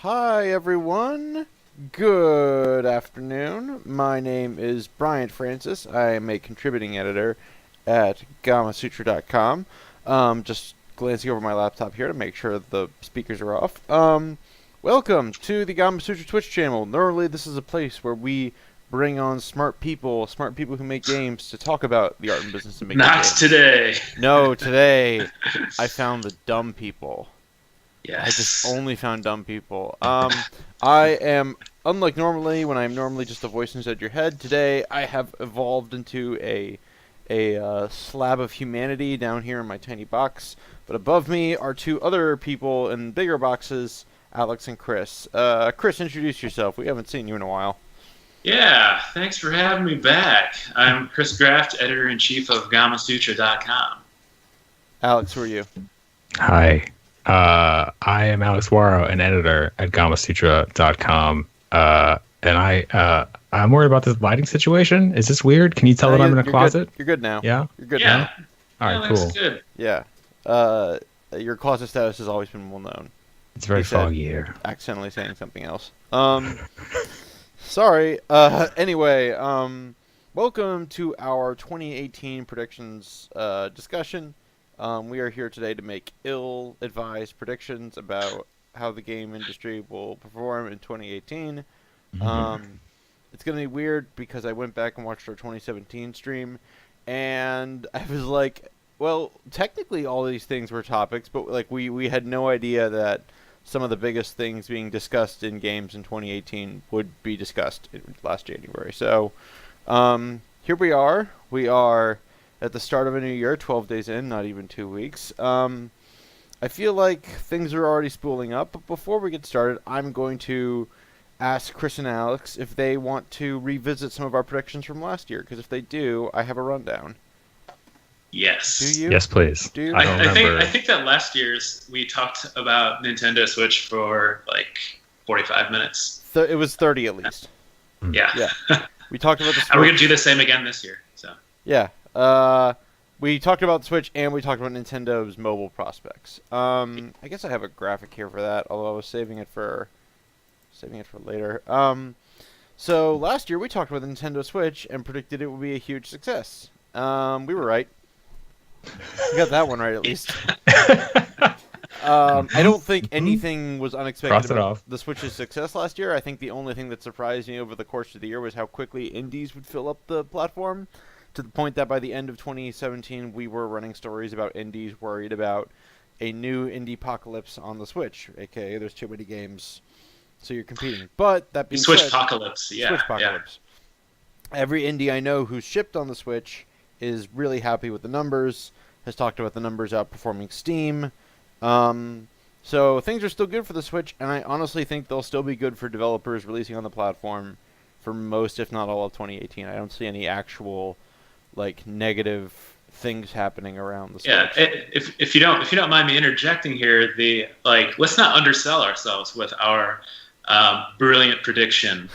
Hi everyone, good afternoon. My name is Bryant Francis. I am a contributing editor at Gamasutra.com. Just glancing over my laptop here to make sure the speakers are off. Welcome to the Gamasutra Twitch channel. Normally this is a place where we bring on smart people who make games to talk about the art and business of making games. Not today. No, today I found the dumb people. Yes. I just only found dumb people. I am, unlike normally, when I'm normally just a voice inside your head, today I have evolved into a slab of humanity down here in my tiny box. But above me are two other people in bigger boxes, Alex and Chris. Chris, introduce yourself. We haven't seen you in a while. Yeah, thanks for having me back. I'm Chris Graft, editor-in-chief of Gamasutra.com. Alex, who are you? Hi. I am Alex Waro, an editor at Gamasutra.com. And I'm worried about this lighting situation. Is this weird? Can you tell that I'm in a closet? You're good now. Yeah? You're good Yeah. now. All right, cool. Good. Yeah. Your closet status has always been well known. It's very foggy here. Accidentally saying something else. Sorry. Anyway, welcome to our 2018 predictions discussion. We are here today to make ill-advised predictions about how the game industry will perform in 2018. It's going to be weird because I went back and watched our 2017 stream, and I was like, well, technically all these things were topics, but like we had no idea that some of the biggest things being discussed in games in 2018 would be discussed last January. So here we are. We are at the start of a new year, 12 days in, not even 2 weeks. I feel like things are already spooling up, but before we get started, I'm going to ask Chris and Alex if they want to revisit some of our predictions from last year, because if they do, I have a rundown. Yes. Do you? Yes, please. Do you? I think that last year's we talked about Nintendo Switch for like 45 minutes. It was 30 at least. Yeah. Yeah. We talked about the Switch. And we're going to do the same again this year. So. Yeah. We talked about the Switch and we talked about Nintendo's mobile prospects. I guess I have a graphic here for that, although I was saving it for later. So last year we talked about the Nintendo Switch and predicted it would be a huge success. We were right. We got that one right at least. I don't think anything was unexpected about the Switch's success last year. I think the only thing that surprised me over the course of the year was how quickly indies would fill up the platform, to the point that by the end of 2017 we were running stories about indies worried about a new indie apocalypse on the Switch, aka there's too many games, so you're competing. But that being Switch said, apocalypse, yeah. Switch apocalypse. Yeah. Every indie I know who's shipped on the Switch is really happy with the numbers, has talked about the numbers outperforming Steam. So things are still good for the Switch, and I honestly think they'll still be good for developers releasing on the platform for most, if not all, of 2018. I don't see any actual negative things happening around the Switch. Yeah, if you don't mind me interjecting here, let's not undersell ourselves with our brilliant prediction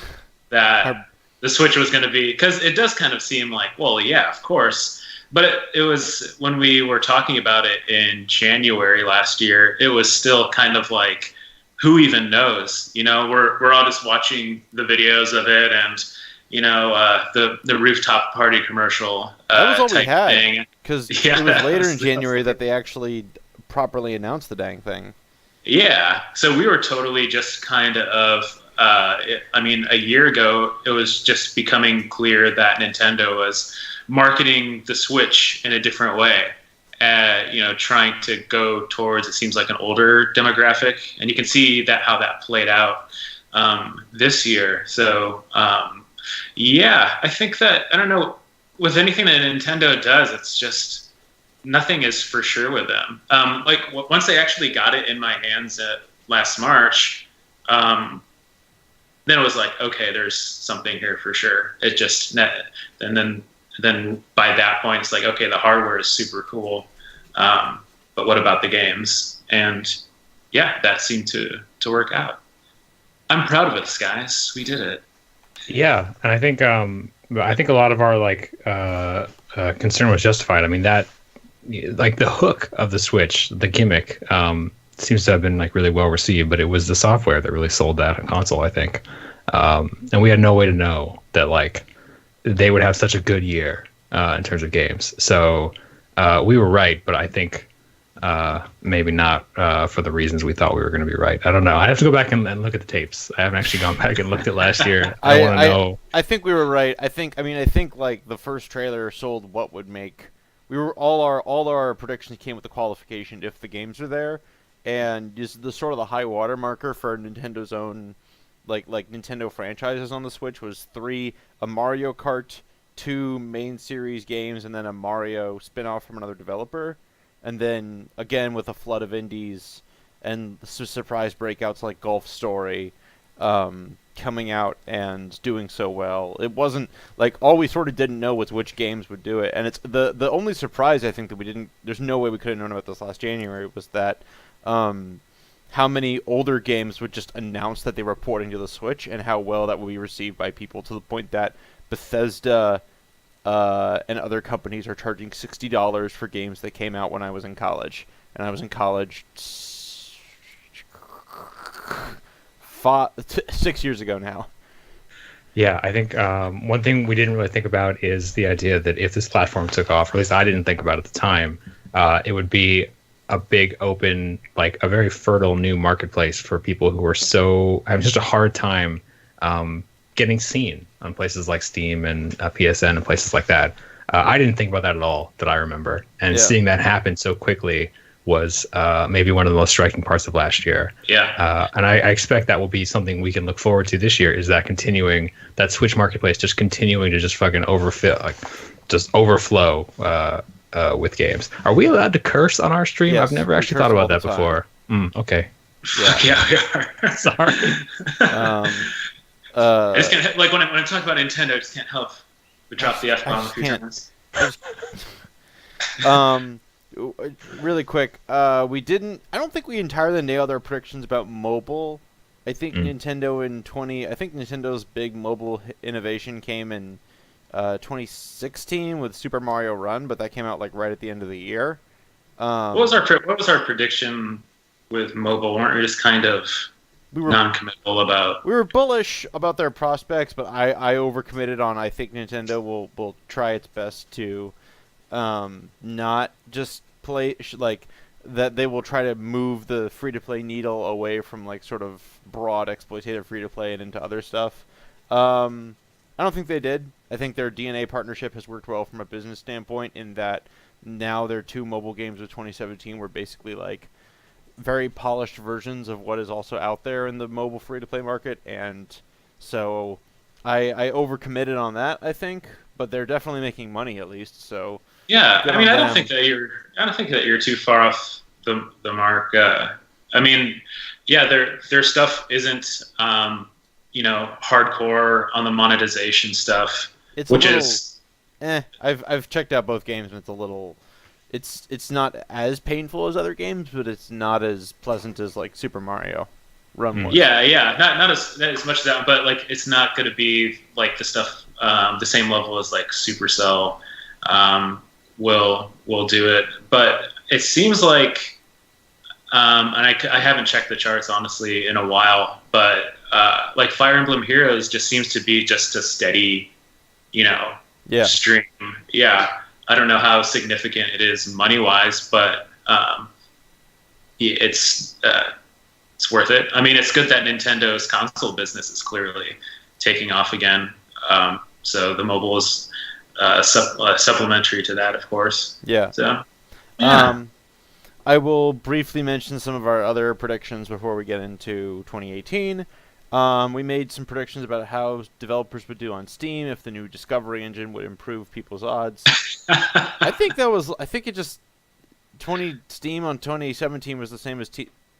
that the Switch was going to be, because it does kind of seem like, well, yeah, of course. But it was, when we were talking about it in January last year, it was still kind of like, who even knows? You know, we're all just watching the videos of it, and the rooftop party commercial that was all we had, thing. Because it was later in January that they actually properly announced the dang thing. Yeah, so we were totally just kind of, a year ago, it was just becoming clear that Nintendo was marketing the Switch in a different way, trying to go towards, it seems like, an older demographic, and you can see how that played out this year. So, yeah, I think that, I don't know, with anything that Nintendo does, it's just, nothing is for sure with them. Once they actually got it in my hands last March, then it was like, okay, there's something here for sure. It just, and then by that point, it's like, okay, the hardware is super cool, but what about the games? And yeah, that seemed to work out. I'm proud of us, guys. We did it. Yeah, and I think a lot of our concern was justified. I mean, that the hook of the Switch, the gimmick, seems to have been like really well received, but it was the software that really sold that console, I think. And we had no way to know that like they would have such a good year in terms of games. So we were right, but I think maybe not for the reasons we thought we were going to be right. I don't know. I have to go back and look at the tapes. I haven't actually gone back and looked at last year. I want to know. I think we were right. I think like the first trailer sold what would make. We were all our predictions came with the qualification if the games are there, and just the sort of the high water marker for Nintendo's own like Nintendo franchises on the Switch was 3 a Mario Kart, 2 main series games, and then a Mario spin-off from another developer. And then, again, with a flood of indies and surprise breakouts like Golf Story coming out and doing so well. It wasn't, like, all we sort of didn't know was which games would do it. And it's the only surprise, I think, that we didn't, there's no way we could have known about this last January, was that how many older games would just announce that they were porting to the Switch and how well that would be received by people, to the point that Bethesda and other companies are charging $60 for games that came out when I was in college. And I was in college 6 years ago now. Yeah, I think one thing we didn't really think about is the idea that if this platform took off, or at least I didn't think about at the time, it would be a big open, like a very fertile new marketplace for people who are having such a hard time getting seen on places like Steam and PSN and places like that. I didn't think about that at all, that I remember. And seeing that happen so quickly was maybe one of the most striking parts of last year. Yeah. And I expect that will be something we can look forward to this year, is that continuing, that Switch marketplace just continuing to just fucking overflow with games. Are we allowed to curse on our stream? Yes, I've never actually thought about that before. Okay. Yeah, we are. Sorry. I just can't, like when I'm talking about Nintendo, I just can't help but drop the F-bomb a few times. Really quick, I don't think we entirely nailed our predictions about mobile. I think Nintendo's big mobile innovation came in 2016 with Super Mario Run, but that came out like right at the end of the year. What was our prediction with mobile? Weren't we just kind of non-committal about? We were bullish about their prospects, but I overcommitted on. I think Nintendo will try its best to not just play like that. They will try to move the free-to-play needle away from like sort of broad exploitative free-to-play and into other stuff. I don't think they did. I think their DNA partnership has worked well from a business standpoint, in that now their 2 mobile games of 2017 were basically like very polished versions of what is also out there in the mobile free-to-play market, and so I overcommitted on that, I think, but they're definitely making money at least. So yeah, I mean, I don't think that you're too far off the mark. I mean, yeah, their stuff isn't hardcore on the monetization stuff, I've checked out both games, and it's a little. It's not as painful as other games, but it's not as pleasant as like Super Mario Run was. Yeah, not as much as that, but like it's not going to be like the stuff the same level as like Supercell will do it. But it seems like, and I haven't checked the charts honestly in a while, but like Fire Emblem Heroes just seems to be just a steady, stream. Yeah. I don't know how significant it is money-wise, but it's worth it. I mean, it's good that Nintendo's console business is clearly taking off again. So the mobile is supplementary to that, of course. Yeah. So, yeah. I will briefly mention some of our other predictions before we get into 2018. We made some predictions about how developers would do on Steam if the new Discovery engine would improve people's odds. I think Steam on 2017 was the same as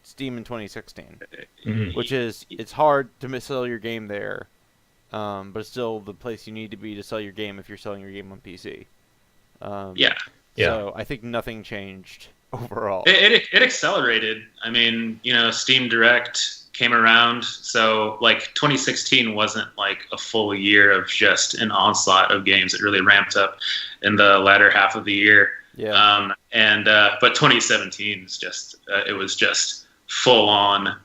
Steam in 2016, which is, it's hard to sell your game there, but it's still the place you need to be to sell your game if you're selling your game on PC. So I think nothing changed overall. It accelerated. I mean, Steam Direct came around, so like 2016 wasn't like a full year of just an onslaught of games. It really ramped up in the latter half of the year. But 2017 is just it was just full on.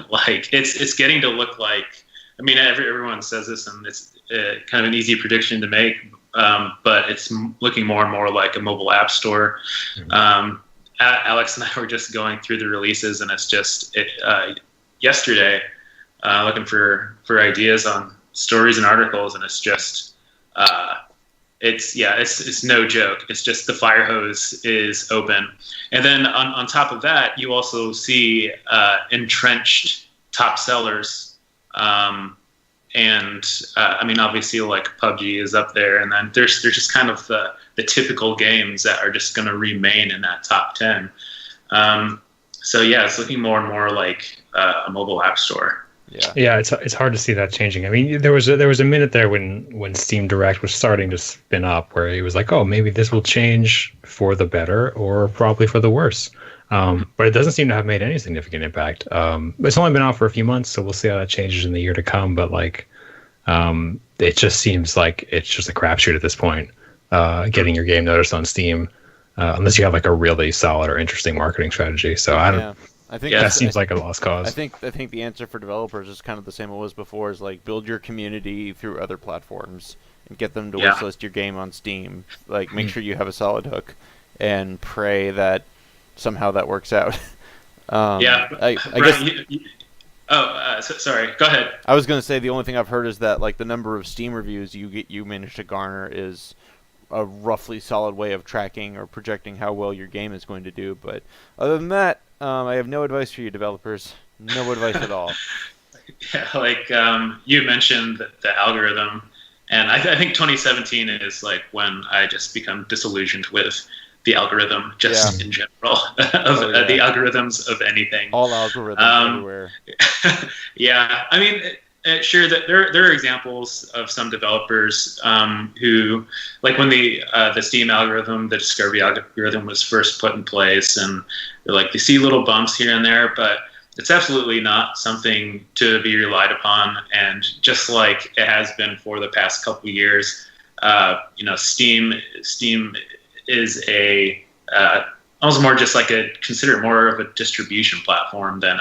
Like it's getting to look like. I mean, everyone says this, and it's kind of an easy prediction to make, but it's looking more and more like a mobile app store. Mm-hmm. Alex and I were just going through the releases, and it's just yesterday looking for ideas on stories and articles, and it's just it's no joke. It's just the fire hose is open, and then on top of that, you also see entrenched top sellers. I mean, obviously, like PUBG is up there, and then there's just kind of the typical games that are just going to remain in that top 10. So yeah, it's looking more and more like a mobile app store. Yeah, it's hard to see that changing. I mean, there was a minute there when Steam Direct was starting to spin up, where it was like, oh, maybe this will change for the better or probably for the worse. But it doesn't seem to have made any significant impact. It's only been out for a few months, so we'll see how that changes in the year to come. But like, it just seems like it's just a crapshoot at this point. Getting your game noticed on Steam, unless you have like a really solid or interesting marketing strategy. So I don't. Yeah. I think that seems like a lost cause. I think the answer for developers is kind of the same it was before: is like build your community through other platforms and get them to wishlist your game on Steam. Like make sure you have a solid hook, and pray that somehow that works out. I guess. Sorry. Go ahead. I was going to say the only thing I've heard is that like the number of Steam reviews you manage to garner is a roughly solid way of tracking or projecting how well your game is going to do. But other than that, I have no advice for you developers. No advice at all. Yeah, like you mentioned the algorithm, and I think 2017 is like when I just become disillusioned with the algorithm in general of the algorithms of anything. All algorithms everywhere. Yeah, I mean, sure that there are examples of some developers who, like when the Steam algorithm, the discovery algorithm was first put in place, and they're like they see little bumps here and there, but it's absolutely not something to be relied upon. And just like it has been for the past couple of years, Steam is a almost more just like considered more of a distribution platform than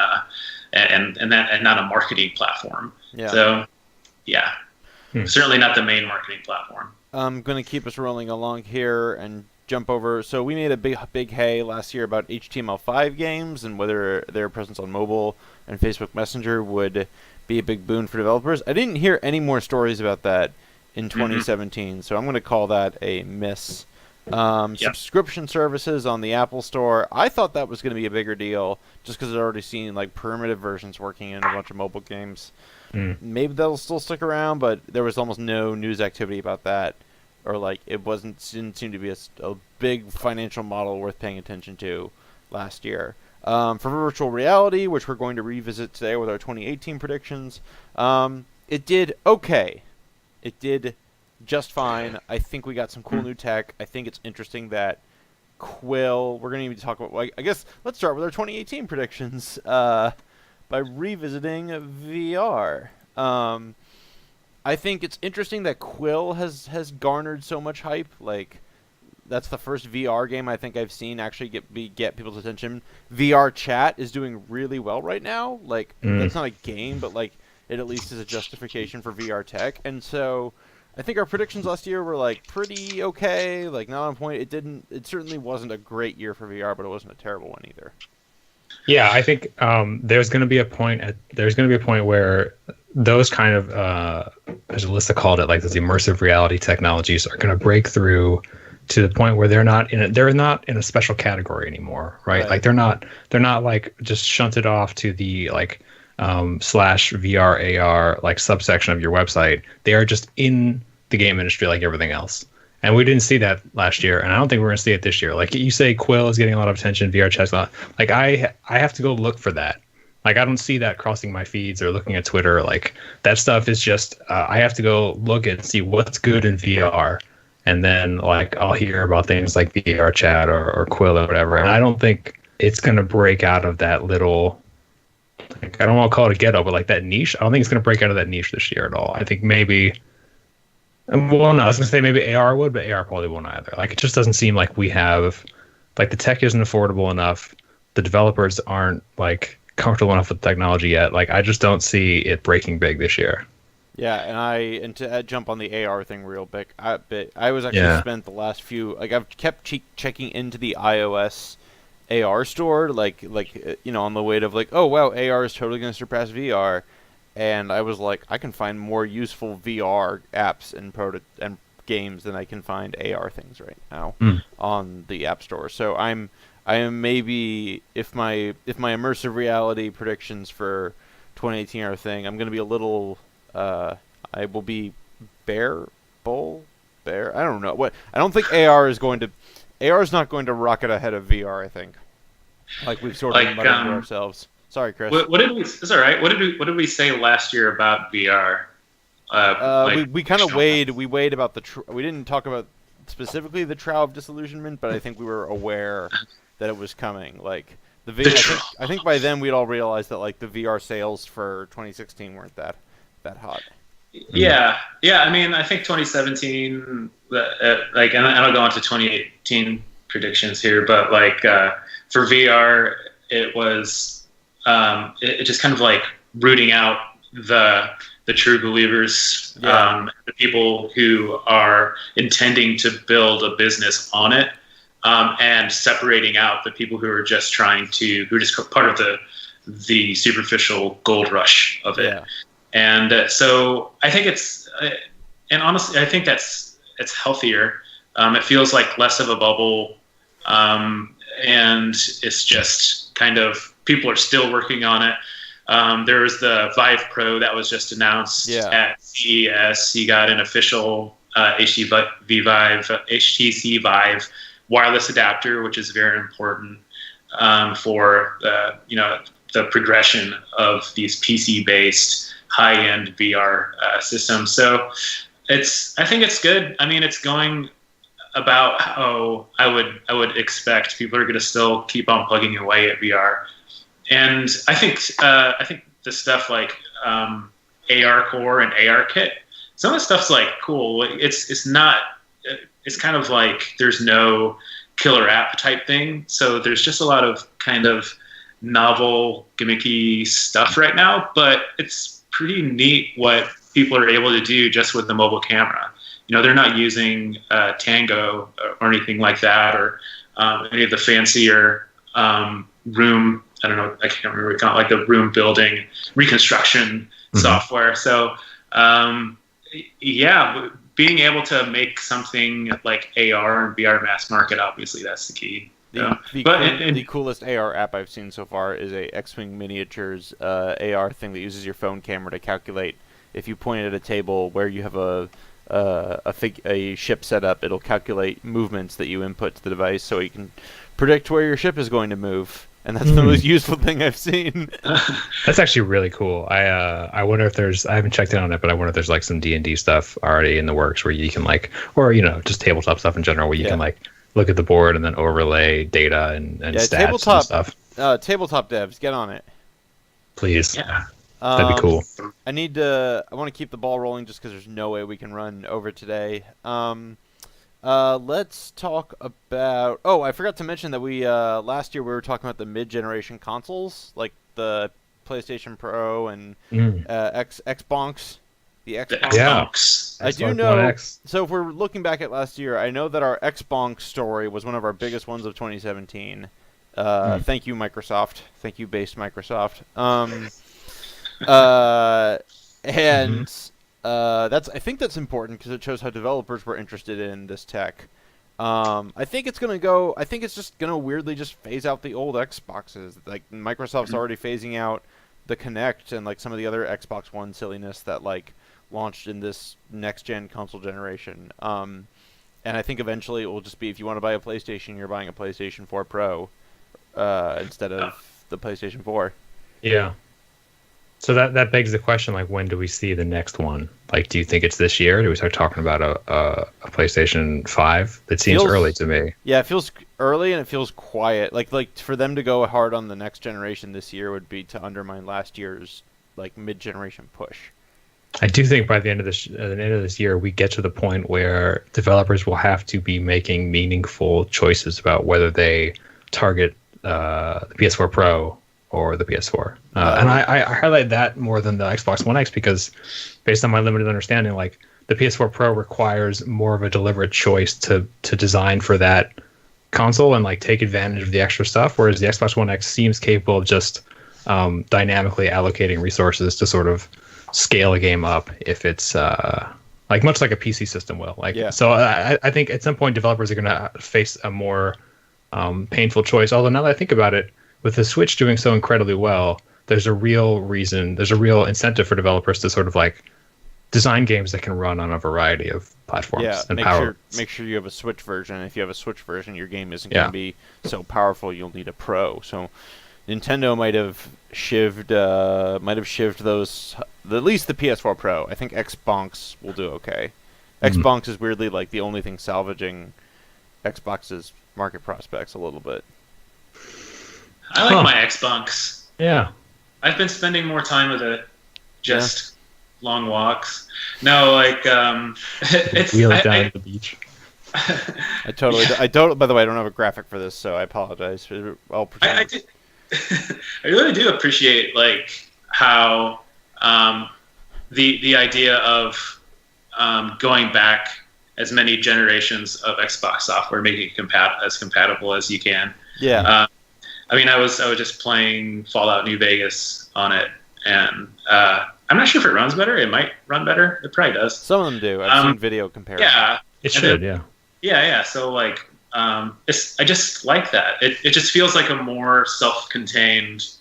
and not a marketing platform. Yeah. So yeah, certainly not the main marketing platform. I'm going to keep us rolling along here and jump over. So we made a big hay last year about HTML5 games and whether their presence on mobile and Facebook Messenger would be a big boon for developers. I didn't hear any more stories about that in 2017, so I'm going to call that a miss. Subscription services on the Apple Store, I thought that was going to be a bigger deal just because I'd already seen like primitive versions working in a bunch of mobile games. Maybe that'll still stick around, but there was almost no news activity about that, or like didn't seem to be a big financial model worth paying attention to last year. For virtual reality, which we're going to revisit today with our 2018 predictions, it did okay. It did just fine. I think we got some cool new tech. I think it's interesting that Quill, we're going to even talk about, I guess let's start with our 2018 predictions by revisiting VR. I think it's interesting that Quill has garnered so much hype. Like, that's the first VR game I think I've seen actually get people's attention. VR chat is doing really well right now. Like, that's not a game, but like it at least is a justification for VR tech. And so I think our predictions last year were like pretty okay, like not on point. It certainly wasn't a great year for VR, but it wasn't a terrible one either. Yeah, I think there's going to be a point where those kind of as Alyssa called it, like those immersive reality technologies are going to break through to the point where they're not in a special category anymore, right? Like they're not like just shunted off to the like / VR AR like subsection of your website. They are just in the game industry like everything else. And we didn't see that last year, and I don't think we're going to see it this year. Like you say, Quill is getting a lot of attention, VR chat's a lot. Like I have to go look for that. Like I don't see that crossing my feeds or looking at Twitter. Like that stuff is just I have to go look and see what's good in VR, and then like I'll hear about things like VR chat or Quill or whatever. And I don't think it's going to break out of that little. Like, I don't want to call it a ghetto, but like that niche. I don't think it's going to break out of that niche this year at all. I think maybe. Well, no, I was going to say maybe AR would, but AR probably won't either. Like, it just doesn't seem like we have, like, the tech isn't affordable enough. the developers aren't like comfortable enough with the technology yet. Like I just don't see it breaking big this year. Yeah, and to jump on the AR thing real quick, I was actually Yeah. spent the last few like I've kept checking into the iOS AR store on the weight of like, oh wow, AR is totally going to surpass VR, and I was like, I can find more useful VR apps and games than I can find AR things right now Mm. on the App Store. So I am maybe if my immersive reality predictions for 2018 are a thing, I'm going to be a little I will be bear bull bear. I don't know what. I don't think AR is going to. AR is not going to rocket ahead of VR. I think, like we've sort of Like, muttered to ourselves. Sorry, Chris. what did we? It's all right. What did we say last year about VR? We kind of weighed. We weighed about we didn't talk about specifically the Trough of Disillusionment, but I think we were aware that it was coming. Like I think by then we'd all realized that like the VR sales for 2016 weren't that hot. Yeah, yeah. I mean, I think 2017. Like, and I'll go on to 2018 predictions here, but like for VR, it was it just kind of like rooting out the true believers, the people who are intending to build a business on it, and separating out the people who are just who are just part of the superficial gold rush of it. Yeah. And so I think and honestly, I think it's healthier. It feels like less of a bubble, and it's just kind of people are still working on it. There was the Vive Pro that was just announced at CES. He got an official HTC Vive wireless adapter, which is very important for the progression of these PC-based high-end VR systems. So I think it's good. I mean, it's going about how I would expect. People are going to still keep on plugging away at VR. And I think the stuff like AR Core and AR Kit, some of the stuff's like cool. It's not. It's kind of like there's no killer app type thing. So there's just a lot of kind of novel, gimmicky stuff right now. But it's pretty neat what people are able to do just with the mobile camera. They're not using Tango or anything like that, or any of the fancier room. I don't know. I can't remember what you call it, like the room building reconstruction software. So, being able to make something like AR and VR mass market, obviously that's the key. The coolest AR app I've seen so far is a X-Wing Miniatures AR thing that uses your phone camera to calculate if you point at a table where you have a ship set up. It'll calculate movements that you input to the device, so you can predict where your ship is going to move. And that's the most useful thing I've seen. That's actually really cool. I wonder if I haven't checked in on it, but I wonder if there's like some D&D stuff already in the works where you can like, or just tabletop stuff in general where you can like look at the board and then overlay data and stats and stuff. Tabletop devs, get on it. Please. Yeah. That'd be cool. I want to keep the ball rolling just because there's no way we can run over today. Let's talk about... Oh, I forgot to mention that we last year we were talking about the mid-generation consoles, like the PlayStation Pro and Xbox. The Xbox. Yeah. I do know... So if we're looking back at last year, I know that our Xbox story was one of our biggest ones of 2017. Thank you, Microsoft. Thank you, based Microsoft. I think that's important because it shows how developers were interested in this tech. I think it's just gonna weirdly just phase out the old Xboxes. Like Microsoft's already phasing out the Kinect and like some of the other Xbox One silliness that like launched in this next gen console generation. And I think eventually it will just be if you want to buy a PlayStation, you're buying a PlayStation 4 Pro instead of the PlayStation 4. Yeah. So that begs the question, like, when do we see the next one? Like, do you think it's this year? Do we start talking about a PlayStation 5? It seems early to me. Yeah, it feels early and it feels quiet. Like for them to go hard on the next generation this year would be to undermine last year's like mid-generation push. I do think by the end of this year, we get to the point where developers will have to be making meaningful choices about whether they target the PS4 Pro or the PS4. And I highlight that more than the Xbox One X because, based on my limited understanding, like the PS4 Pro requires more of a deliberate choice to design for that console and like take advantage of the extra stuff, whereas the Xbox One X seems capable of just dynamically allocating resources to sort of scale a game up if it's like much like a PC system will. Like, Yeah. So I think at some point developers are going to face a more painful choice. Although now that I think about it, with the Switch doing so incredibly well, there's a real incentive for developers to sort of like design games that can run on a variety of platforms and make sure you have a Switch version. If you have a Switch version, your game isn't going to be so powerful. You'll need a Pro. So Nintendo might have shivved those. At least the PS4 Pro. I think Xbox will do okay. Xbox is weirdly like the only thing salvaging Xbox's market prospects a little bit. I like my Xbox. Yeah. I've been spending more time with it. Just long walks. No, like it's wheel it down to the beach. I don't. By the way, I don't have a graphic for this, so I apologize. I'll pretend. I do. I really do appreciate like how the idea of going back as many generations of Xbox software, making it as compatible as you can. Yeah. I mean, I was just playing Fallout New Vegas on it, and I'm not sure if it runs better. It might run better. It probably does. Some of them do. I've seen video comparison. Yeah, it should. Yeah. So like, I just like that. It just feels like a more self-contained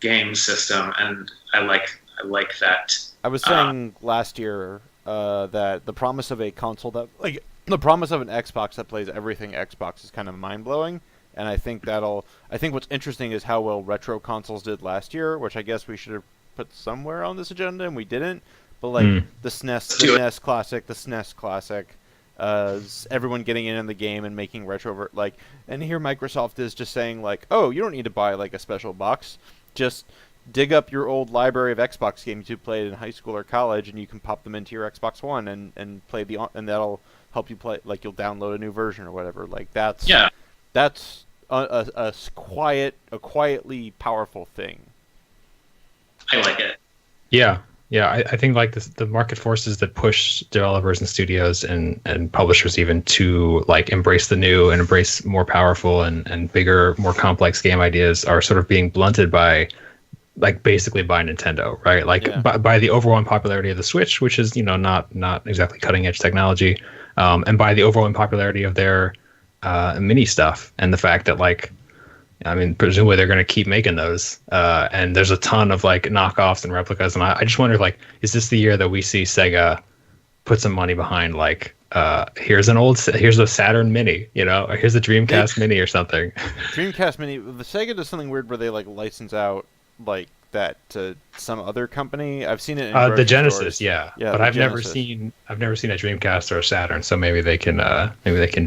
game system, and I like that. I was saying last year that the promise of a console the promise of an Xbox that plays everything Xbox is kind of mind blowing. And I think what's interesting is how well retro consoles did last year, which I guess we should have put somewhere on this agenda, and we didn't. But like the SNES, the NES Classic, the SNES Classic, everyone getting in the game and making retro and here Microsoft is just saying like, oh, you don't need to buy like a special box, just dig up your old library of Xbox games you played in high school or college, and you can pop them into your Xbox One and play and that'll help you play. Like you'll download a new version or whatever. Like that's a quietly powerful thing. I like it. Yeah. I think like the market forces that push developers and studios and publishers even to like embrace the new and embrace more powerful and bigger, more complex game ideas are sort of being blunted by like basically by Nintendo, right? Like by the overwhelming popularity of the Switch, which is not exactly cutting edge technology, and by the overwhelming popularity of their mini stuff and the fact that like, I mean, presumably they're going to keep making those, and there's a ton of like knockoffs and replicas, and I just wonder like, is this the year that we see Sega put some money behind like, here's a Saturn Mini, or here's a Dreamcast Mini or something. Dreamcast Mini, the Sega does something weird where they like license out like that to some other company. I've seen it in the Genesis, stores. yeah, but I've never seen a Dreamcast or a Saturn, so maybe they can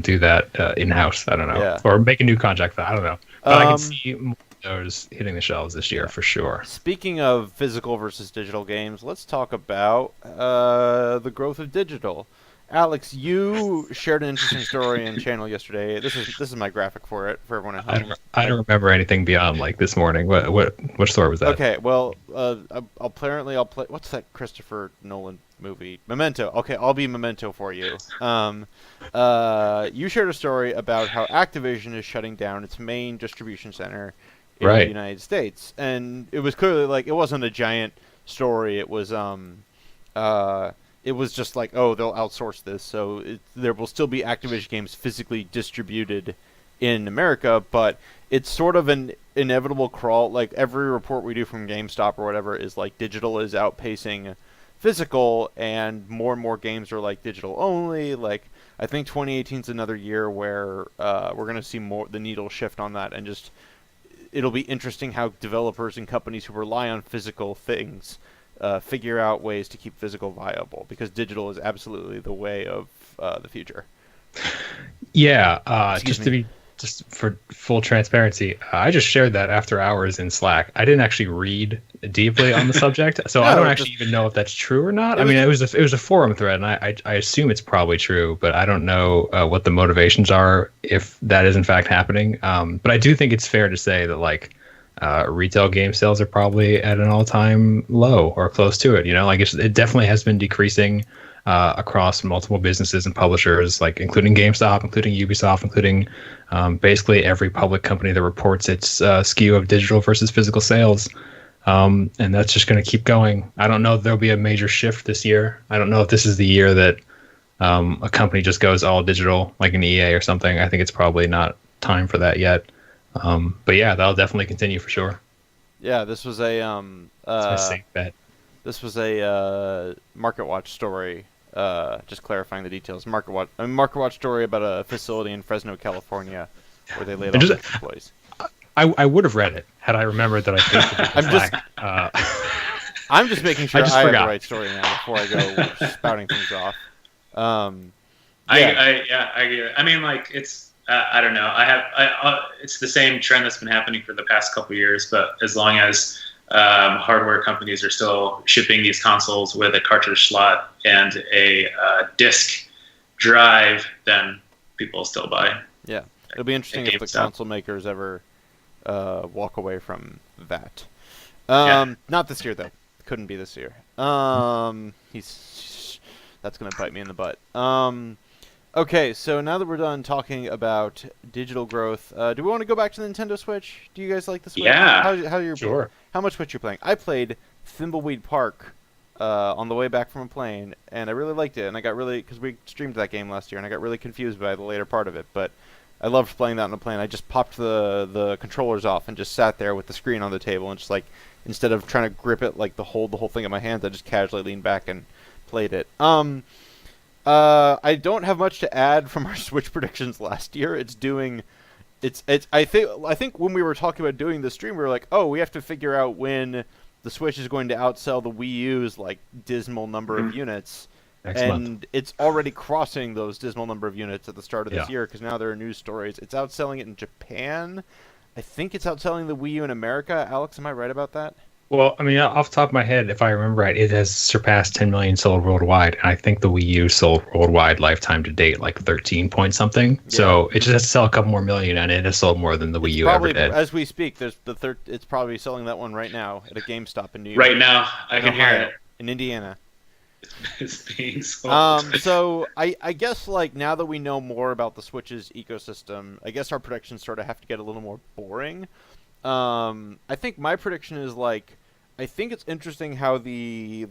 do that in house. I don't know, or make a new contract for that. I don't know, but I can see more of those hitting the shelves this year for sure. Speaking of physical versus digital games, let's talk about the growth of digital. Alex, you shared an interesting story in channel yesterday. This is my graphic for it for everyone at home. I don't remember anything beyond like this morning. What story was that? Okay, well, I'll play. What's that Christopher Nolan movie? Memento. Okay, I'll be Memento for you. You shared a story about how Activision is shutting down its main distribution center in the United States, and it was clearly like it wasn't a giant story. It was It was just like, oh, they'll outsource this, so there will still be Activision games physically distributed in America, but it's sort of an inevitable crawl. Like, every report we do from GameStop or whatever is like digital is outpacing physical, and more games are like digital only. Like, I think 2018 is another year where we're going to see more the needle shift on that, and just it'll be interesting how developers and companies who rely on physical things figure out ways to keep physical viable, because digital is absolutely the way of the future. Yeah, just to just for full transparency, I just shared that after hours in Slack. I didn't actually read deeply on the subject, so I don't actually even know if that's true or not. I mean, it was a forum thread, and I assume it's probably true, but I don't know what the motivations are if that is in fact happening. But I do think it's fair to say that like retail game sales are probably at an all-time low or close to it. You know, like it definitely has been decreasing across multiple businesses and publishers, like including GameStop, including Ubisoft, including basically every public company that reports its skew of digital versus physical sales. And that's just going to keep going. I don't know if there'll be a major shift this year. I don't know if this is the year that a company just goes all digital, like an EA or something. I think it's probably not time for that yet. But yeah, that'll definitely continue for sure. Yeah, this was a That's my safe bet. This was a MarketWatch story. Just clarifying the details. MarketWatch story about a facility in Fresno, California, where they laid off employees. I would have read it had I remembered that I pasted I'm just making sure I just have forgot. the right story now before I go spouting things off. I mean, like it's I don't know. It's the same trend that's been happening for the past couple of years. But as long as hardware companies are still shipping these consoles with a cartridge slot and a disc drive, then people will still buy. Yeah, it'll be interesting if the console makers ever walk away from that. Not this year though. Couldn't be this year. That's gonna bite me in the butt. Okay, so now that we're done talking about digital growth, do we want to go back to the Nintendo Switch? Do you guys like the Switch? Yeah. Sure. How much Switch you're playing? I played Thimbleweed Park on the way back from a plane, and I really liked it. And I got really, because we streamed that game last year, and I got really confused by the later part of it. But I loved playing that on a plane. I just popped the controllers off and just sat there with the screen on the table, and just like, instead of trying to grip it, like hold the whole thing in my hands, I just casually leaned back and played it. I don't have much to add from our Switch predictions last year. I think when we were talking about doing the stream, we were like, oh, we have to figure out when the Switch is going to outsell the Wii U's like dismal number of units. Next and month. It's already crossing those dismal number of units at the start of this year, because now there are news stories. It's outselling it in Japan. I think it's outselling the Wii U in America. Alex, am I right about that? Well, I mean, off the top of my head, if I remember right, it has surpassed 10 million sold worldwide. And I think the Wii U sold worldwide lifetime to date like 13 point something. Yeah. So it just has to sell a couple more million, and it has sold more than the Wii U ever did. As we speak, it's probably selling that one right now at a GameStop in New York. Right now, I can hear it. In Indiana. It's being sold. So I guess like now that we know more about the Switch's ecosystem, I guess our predictions sort of have to get a little more boring. I think my prediction is like, I think it's interesting how the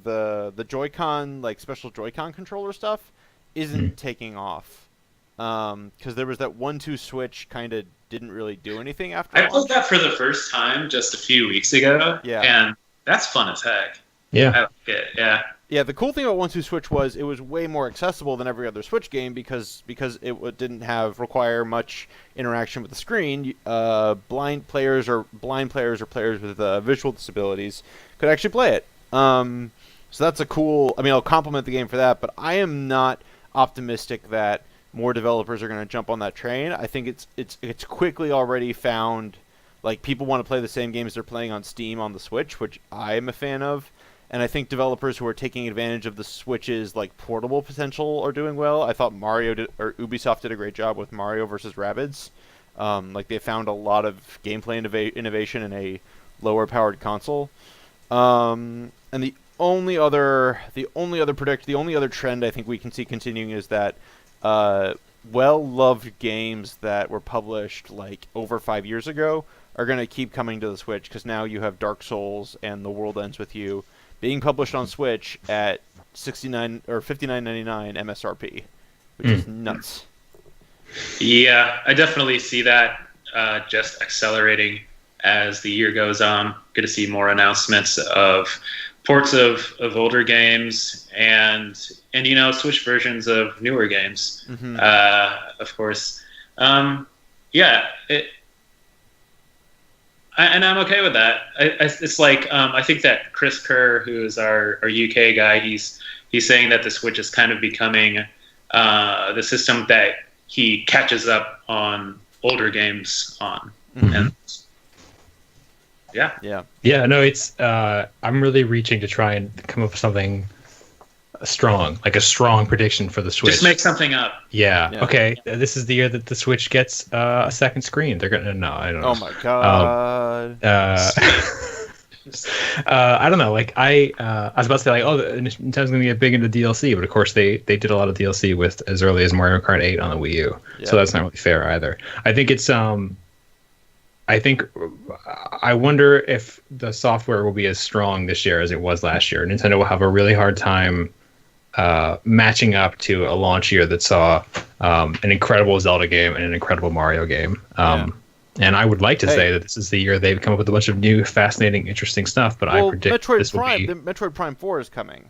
Joy-Con, like special Joy-Con controller stuff isn't taking off. Because there was that 1-2 switch kind of didn't really do anything after I played that for the first time just a few weeks ago. Yeah. And that's fun as heck. Yeah. I like it, yeah. Yeah, the cool thing about 1-2 Switch was it was way more accessible than every other Switch game because it didn't require much interaction with the screen. Blind players or players with visual disabilities could actually play it. So that's a cool. I mean, I'll compliment the game for that, but I am not optimistic that more developers are going to jump on that train. I think it's quickly already found like people want to play the same games they're playing on Steam on the Switch, which I am a fan of. And I think developers who are taking advantage of the Switch's like portable potential are doing well. I thought Ubisoft did a great job with Mario vs. Rabbids. Like they found a lot of gameplay innovation in a lower powered console. And the only other trend I think we can see continuing is that well-loved games that were published like over 5 years ago are going to keep coming to the Switch because now you have Dark Souls and The World Ends With You being published on Switch at $69 or $59.99 MSRP, which is nuts. Yeah, I definitely see that just accelerating as the year goes on. Going to see more announcements of ports of older games and Switch versions of newer games, of course. And I'm okay with that. It's like I think that Chris Kerr, who is our UK guy, he's saying that the Switch is kind of becoming the system that he catches up on older games on. Mhm. And yeah. Yeah, no, it's I'm really reaching to try and come up with something strong, like a strong prediction for the Switch. Just make something up. Yeah. Yeah. Okay. This is the year that the Switch gets a second screen. They're gonna no, I don't know. Oh my god. I don't know. Like I was about to say like, oh, Nintendo's gonna get big into DLC, but of course they did a lot of DLC with as early as Mario Kart 8 on the Wii U. Yeah. So that's not really fair either. I think it's I wonder if the software will be as strong this year as it was last year. Nintendo will have a really hard time matching up to a launch year that saw an incredible Zelda game and an incredible Mario game. And I would like to say that this is the year they've come up with a bunch of new, fascinating, interesting stuff. But I predict this will be... The Metroid Prime 4 is coming,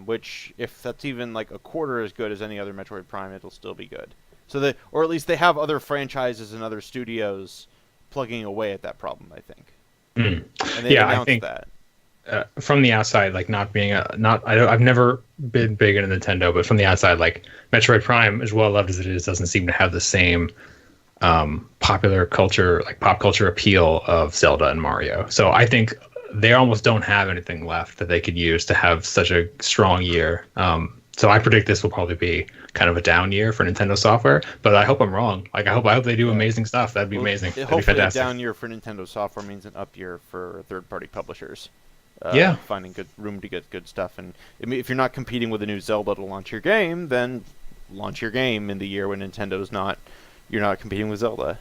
which if that's even like a quarter as good as any other Metroid Prime, it'll still be good. So or at least they have other franchises and other studios plugging away at that problem, I think. And they announced I think that. From the outside, like not being I've never been big into Nintendo, but from the outside, like Metroid Prime, as well loved as it is, doesn't seem to have the same popular culture, like pop culture appeal of Zelda and Mario. So I think they almost don't have anything left that they could use to have such a strong year. So I predict this will probably be kind of a down year for Nintendo software, but I hope I'm wrong. Like I hope they do amazing stuff. That'd be amazing. That'd be Hopefully, fantastic. a down year for Nintendo software means an up year for third-party publishers. Finding good room to get good stuff, and if you're not competing with a new Zelda to launch your game, then launch your game in the year when Nintendo's not. You're not competing with Zelda.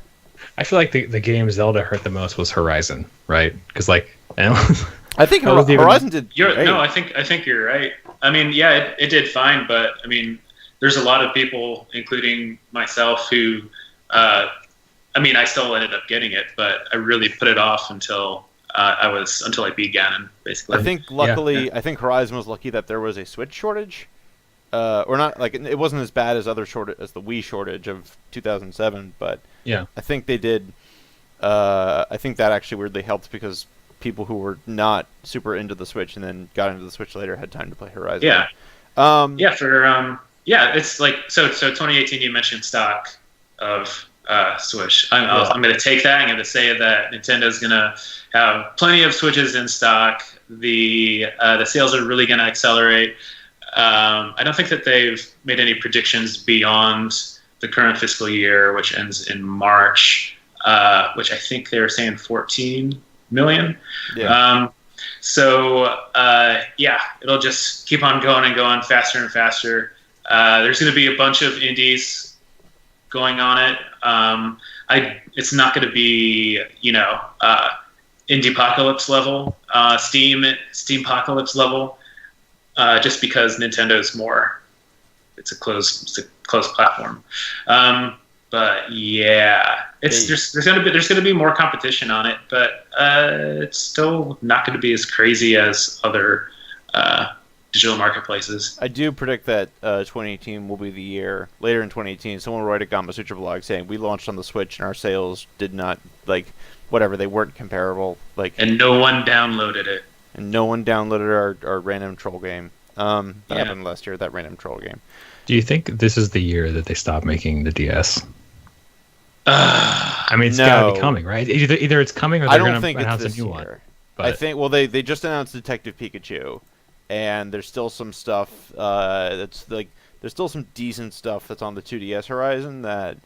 I feel like the game Zelda hurt the most was Horizon, right? Because like, I think Horizon did great. No, I think you're right. I mean, yeah, it did fine, but I mean, there's a lot of people, including myself, who, I still ended up getting it, but I really put it off until I beat Ganon, basically. I think luckily, I think Horizon was lucky that there was a Switch shortage, or not. Like it wasn't as bad as the Wii shortage of 2007, but yeah, I think they did. I think that actually weirdly helped because people who were not super into the Switch and then got into the Switch later had time to play Horizon. Yeah. It's like so 2018 you mentioned stock of Switch. I'm going to take that. I'm going to say that Nintendo's going to have plenty of Switches in stock. The sales are really going to accelerate. I don't think that they've made any predictions beyond the current fiscal year, which ends in March, which I think they were saying 14 million. Yeah. It'll just keep on going and going faster and faster. There's going to be a bunch of indies going on it. It's not going to be, Indie-pocalypse level, Steam-pocalypse level, just because Nintendo's more. It's a closed platform. But yeah, there's going to be more competition on it, but it's still not going to be as crazy as other digital marketplaces. I do predict that 2018 will be the year. Later in 2018, someone will write a Gamasutra blog saying we launched on the Switch and our sales did not they weren't comparable. And no one downloaded it. And no one downloaded our random troll game. That happened last year. That random troll game. Do you think this is the year that they stop making the DS? It's got to be coming, right? Either it's coming or they're going to announce a new one. But I think they just announced Detective Pikachu, and there's still some stuff there's still some decent stuff that's on the 2DS horizon that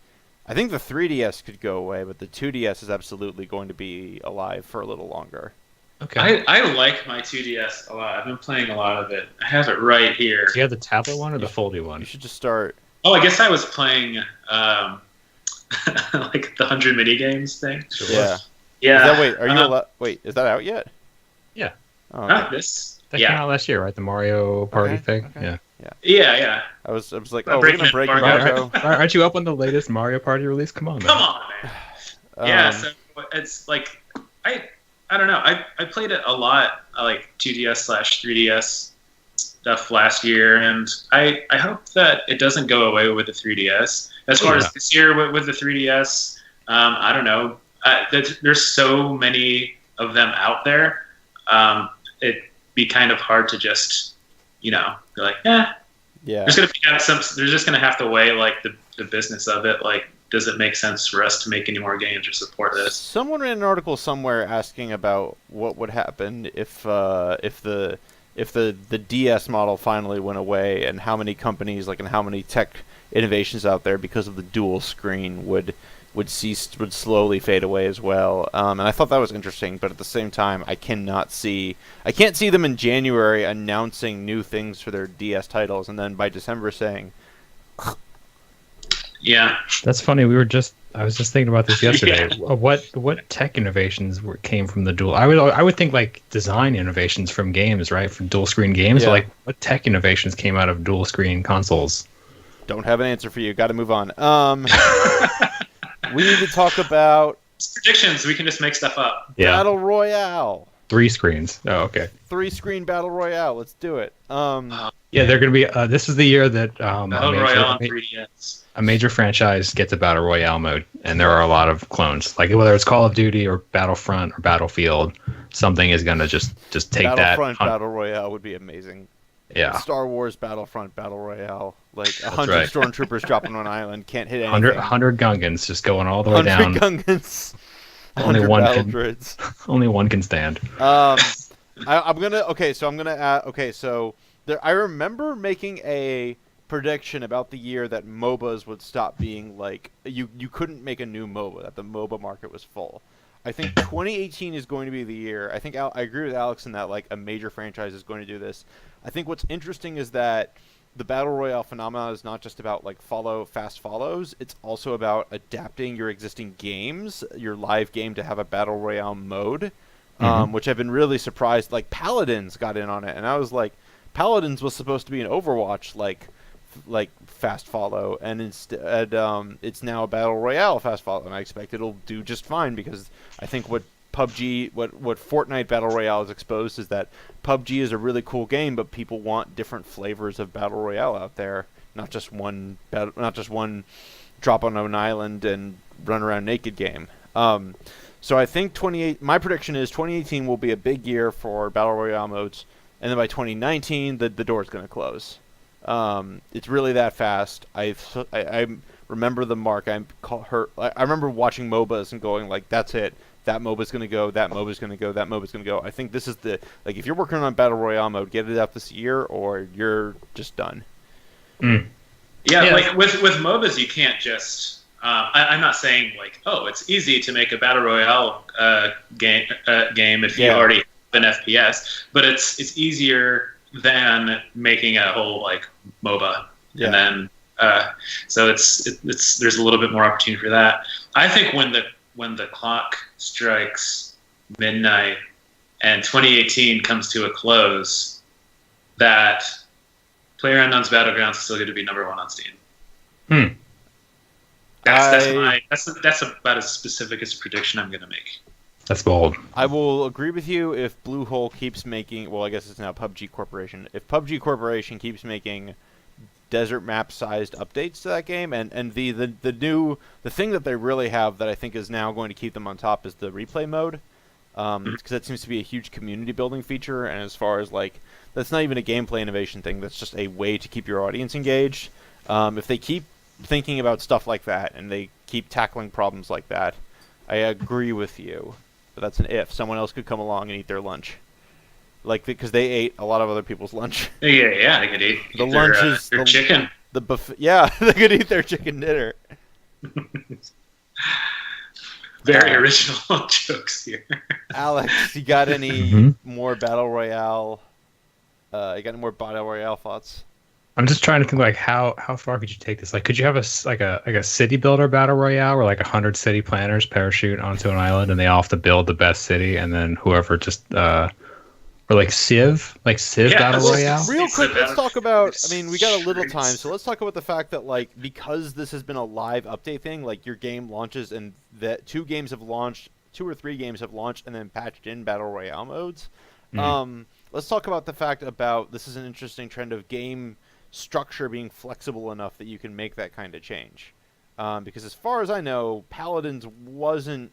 I think the 3DS could go away, but the 2DS is absolutely going to be alive for a little longer. Okay. I like my 2DS a lot. I've been playing a lot of it. I have it right here. Do you have the tablet one or the foldy one? You should just start. Oh, I guess I was playing like the 100 mini games thing. Sure. Yeah. Yeah. Is that out yet? Yeah. Oh, okay. Not this. That came out last year, right? The Mario Party thing. Okay. Yeah. I was like, we're gonna break Mario. Aren't you up on the latest Mario Party release? Come on, man. Come on, man. So it's like I don't know. I played it a lot, like 2DS/3DS stuff last year, and I hope that it doesn't go away with the 3DS. As far as this year with the 3DS, I don't know. There's so many of them out there. It'd be kind of hard to just, be like, Yeah. There's just gonna have to weigh like the business of it, like does it make sense for us to make any more games or support this? Someone read an article somewhere asking about what would happen if the DS model finally went away, and how many companies, like, and how many tech innovations out there because of the dual screen would slowly fade away as well. And I thought that was interesting, but at the same time, I can't see them in January announcing new things for their DS titles, and then by December saying, yeah, that's funny. I was just thinking about this yesterday. Yeah. What tech innovations came from the dual? I would think like design innovations from games, right? From dual screen games. Yeah. Like, what tech innovations came out of dual screen consoles? Don't have an answer for you. Got to move on. We need to talk about predictions. We can just make stuff up. Yeah. Battle Royale. 3 screens. Oh, okay. 3-screen Battle Royale. Let's do it. Yeah, they're going to be. This is the year that Battle Royale on 3DS. A major franchise gets a Battle Royale mode, and there are a lot of clones. Like, whether it's Call of Duty or Battlefront or Battlefield, something is going to just take Battlefront Battle Royale would be amazing. Yeah. Star Wars Battlefront Battle Royale. Like 100 stormtroopers dropping on an island, can't hit anything. 100 Gungans just going all the way down. 100 Gungans. Only one can stand. I'm gonna. Okay, so I'm gonna add. Okay, so I remember making a prediction about the year that MOBAs would stop being like you couldn't make a new MOBA, that the MOBA market was full. I think 2018 is going to be the year. I think I agree with Alex in that like a major franchise is going to do this. I think what's interesting is that the Battle Royale phenomenon is not just about like fast follows. It's also about adapting your existing games, your live game, to have a Battle Royale mode, which I've been really surprised. Like Paladins got in on it, and I was like, Paladins was supposed to be an Overwatch like fast follow, and instead it's now a Battle Royale fast follow, and I expect it'll do just fine, because I think what PUBG, what Fortnite Battle Royale has exposed is that PUBG is a really cool game, but people want different flavors of Battle Royale out there, not just one drop on an island and run around naked game. So I think my prediction is 2018 will be a big year for Battle Royale modes, and then by 2019 the door's going to close. It's really that fast. I remember the mark. I remember watching MOBAs and going like, that's it. That MOBA's going to go. That MOBA's going to go. That MOBA's going to go. I think this is if you're working on Battle Royale mode, get it out this year or you're just done. Mm. Yeah, like with MOBAs, you can't just. I'm not saying like, oh, it's easy to make a Battle Royale game if you already have an FPS, but it's easier than making a whole like MOBA, and then so there's a little bit more opportunity for that. I think when the clock strikes midnight and 2018 comes to a close, that PlayerUnknown's Battlegrounds is still going to be #1 on Steam. That's about as specific as a prediction I'm going to make. That's bold. I will agree with you if Bluehole keeps making. Well, I guess it's now PUBG Corporation. If PUBG Corporation keeps making desert map-sized updates to that game, and the thing that they really have that I think is now going to keep them on top is the replay mode, because that seems to be a huge community building feature. And as far as like, that's not even a gameplay innovation thing. That's just a way to keep your audience engaged. If they keep thinking about stuff like that and they keep tackling problems like that, I agree with you. But that's an if. Someone else could come along and eat their lunch, because they ate a lot of other people's lunch. Yeah, they could eat their chicken. The buffet. Yeah, they could eat their chicken dinner. Very original jokes here. Alex, you got any more Battle Royale? You got any more Battle Royale thoughts? I'm just trying to think like how far could you take this? Like, could you have a city builder Battle Royale where like 100 city planners parachute onto an island and they all have to build the best city, and then whoever just or like Civ Battle Royale? Real quick, let's talk about. I mean, we got a little time, so let's talk about the fact that like, because this has been a live update thing, like your game launches and that 2 or 3 games have launched and then patched in Battle Royale modes. Let's talk about the fact about this is an interesting trend of game structure being flexible enough that you can make that kind of change, because as far as I know, Paladins wasn't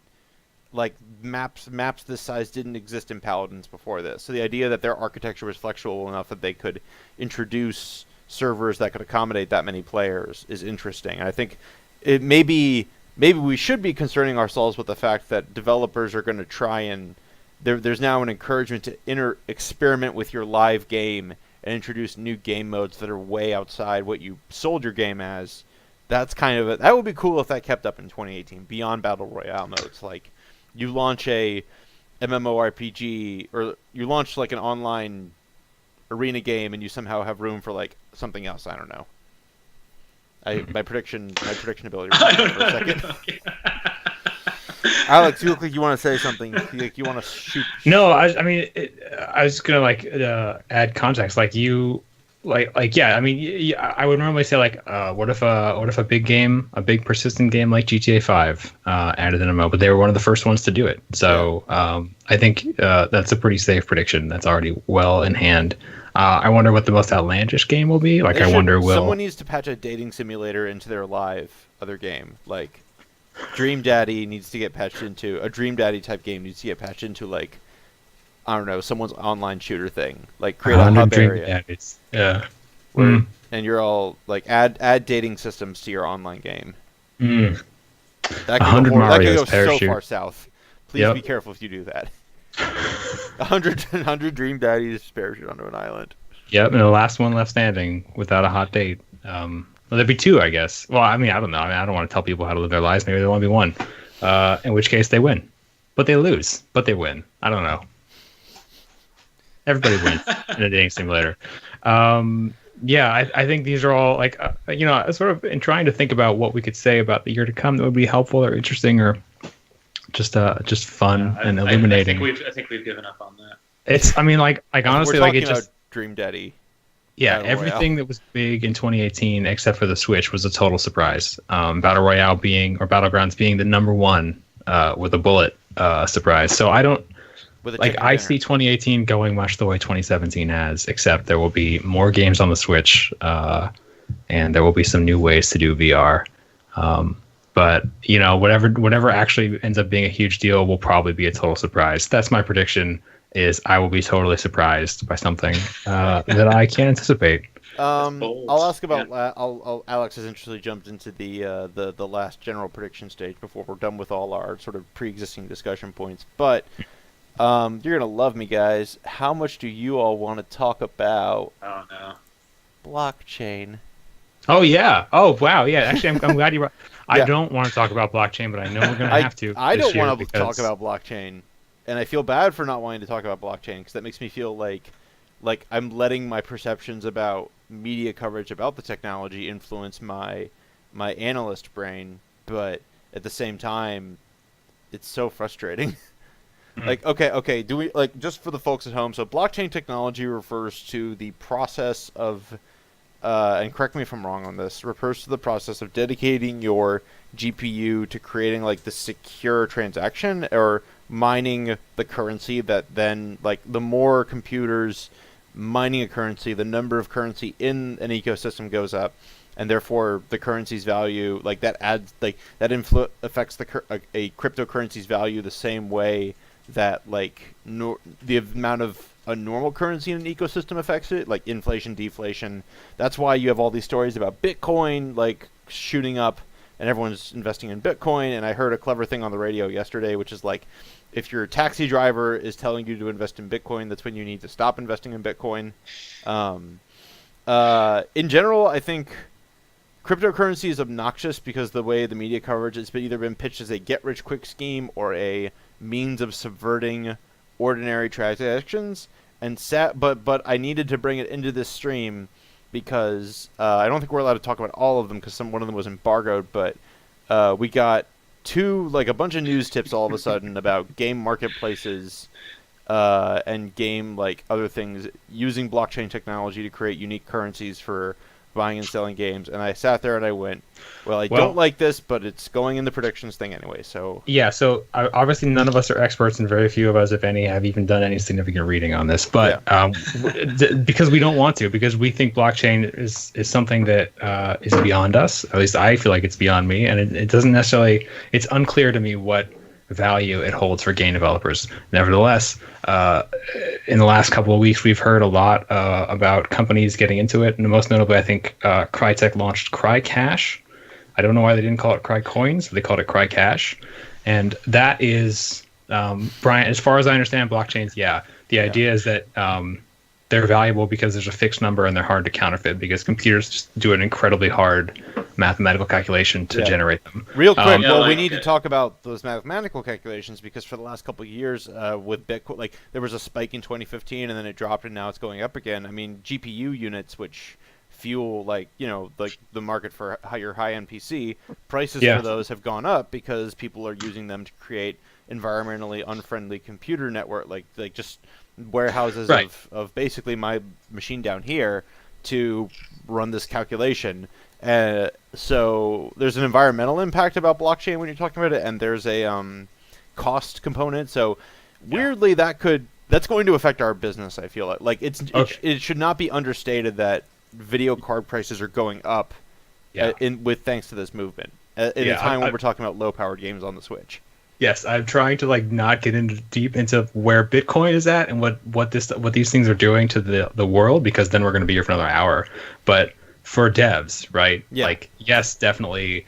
like maps this size didn't exist in Paladins before this. So the idea that their architecture was flexible enough that they could introduce servers that could accommodate that many players is interesting. And I think it maybe we should be concerning ourselves with the fact that developers are going to try and there's now an encouragement to experiment with your live game and introduce new game modes that are way outside what you sold your game as. That's kind of that would be cool if that kept up in 2018 beyond battle royale modes. Like you launch a MMORPG or you launch like an online arena game and you somehow have room for like something else. I don't know. My prediction ability I don't for a second. Alex, you look like you want to say something. Like you want to shoot. No, I mean, I was just gonna add context. Like you, yeah. I mean, I would normally say what if a big game, a big persistent game like GTA 5 added an MMO, but they were one of the first ones to do it. So I think that's a pretty safe prediction. That's already well in hand. I wonder what the most outlandish game will be. Like, someone needs to patch a dating simulator into their live other game. Like, Dream Daddy needs to get patched into a Dream Daddy type game needs to get patched into like, I don't know, someone's online shooter thing. Like, create a hub Dream area. Daddies. Yeah. And you're all like add dating systems to your online game. That could go so far south. Please be careful if you do that. 100 Dream Daddies parachute onto an island. Yep, and the last one left standing without a hot date. Well, there'd be two, I guess. Well, I mean, I don't know. I don't want to tell people how to live their lives. Maybe there'll only be one. In which case they win. But they lose. But they win. I don't know. Everybody wins in a dating simulator. Yeah, I think these are all like, sort of in trying to think about what we could say about the year to come that would be helpful or interesting or just fun and illuminating. I think we've given up on that. It's, I mean, like honestly, like it just Dream Daddy. Yeah, everything that was big in 2018 except for the Switch was a total surprise. Battle Royale Battlegrounds being the number one with a bullet surprise. So I don't I see 2018 going much the way 2017 has, except there will be more games on the Switch, and there will be some new ways to do VR. But whatever actually ends up being a huge deal will probably be a total surprise. That's my prediction. Is I will be totally surprised by something that I can't anticipate. I'll ask about. Alex has interestingly jumped into the last general prediction stage before we're done with all our sort of pre-existing discussion points. But you're gonna love me, guys. How much do you all want to talk about? Oh no. Blockchain. Oh yeah. Oh wow. Yeah. Actually, I'm glad you brought. I don't want to talk about blockchain, but I know we're gonna have to. I don't want to talk about blockchain. And I feel bad for not wanting to talk about blockchain because that makes me feel like I'm letting my perceptions about media coverage about the technology influence my analyst brain. But at the same time, it's so frustrating. Okay. Do we just for the folks at home? So blockchain technology refers to the process of, and correct me if I'm wrong on this, refers to the process of dedicating your GPU to creating like the secure transaction or mining the currency that then the more computers mining a currency, the number of currency in an ecosystem goes up, and therefore the currency's value that adds affects a cryptocurrency's value the same way that the amount of a normal currency in an ecosystem affects it, like inflation, deflation. That's why you have all these stories about Bitcoin shooting up and everyone's investing in Bitcoin. And I heard a clever thing on the radio yesterday, which is if your taxi driver is telling you to invest in Bitcoin, that's when you need to stop investing in Bitcoin. In general, I think cryptocurrency is obnoxious because the way the media coverage has either been pitched as a get-rich-quick scheme or a means of subverting ordinary transactions. But I needed to bring it into this stream because I don't think we're allowed to talk about all of them because one of them was embargoed. But we got a bunch of news tips all of a sudden about game marketplaces and game other things using blockchain technology to create unique currencies for buying and selling games. And I sat there and I went, well, don't like this, but it's going in the predictions thing anyway. So yeah, so obviously none of us are experts, and very few of us, if any, have even done any significant reading on this. But because we don't want to, because we think blockchain is something that is beyond us. At least I feel like it's beyond me, and it doesn't necessarily. It's unclear to me what value it holds for game developers. Nevertheless, in the last couple of weeks, we've heard a lot about companies getting into it, and most notably, I think Crytek launched CryCash, I don't know why they didn't call it Cry Coins. They called it Cry Cash. And that is, Brian, as far as I understand blockchains, the idea is that they're valuable because there's a fixed number and they're hard to counterfeit because computers just do an incredibly hard mathematical calculation to generate them. Real quick, we like need to talk about those mathematical calculations because for the last couple of years with Bitcoin, like there was a spike in 2015 and then it dropped and now it's going up again. I mean, GPU units, which fuel like the market for your high-end PC, prices for those have gone up because people are using them to create environmentally unfriendly computer network, like just warehouses of basically my machine down here to run this calculation. So there's an environmental impact about blockchain when you're talking about it, and there's a cost component. So weirdly, that's going to affect our business. I feel like it should not be understated that video card prices are going up thanks to this movement at a time when we're talking about low-powered games on the Switch. Yes, I'm trying to not get deep into where Bitcoin is at and what these things are doing to the world, because then we're going to be here for another hour. But for devs, right? Yeah. Yes, definitely.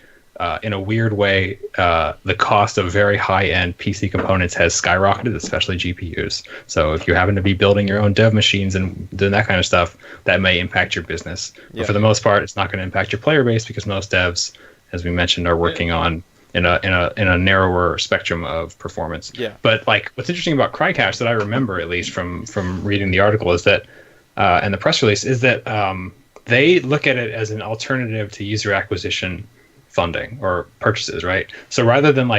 In a weird way, the cost of very high-end PC components has skyrocketed, especially GPUs. So if you happen to be building your own dev machines and doing that kind of stuff, that may impact your business. But for the most part, it's not going to impact your player base because most devs, as we mentioned, are working on in a narrower spectrum of performance. Yeah. But what's interesting about CryCash that I remember, at least from reading the article, is that and the press release, is that they look at it as an alternative to user acquisition funding or purchases, right? So rather than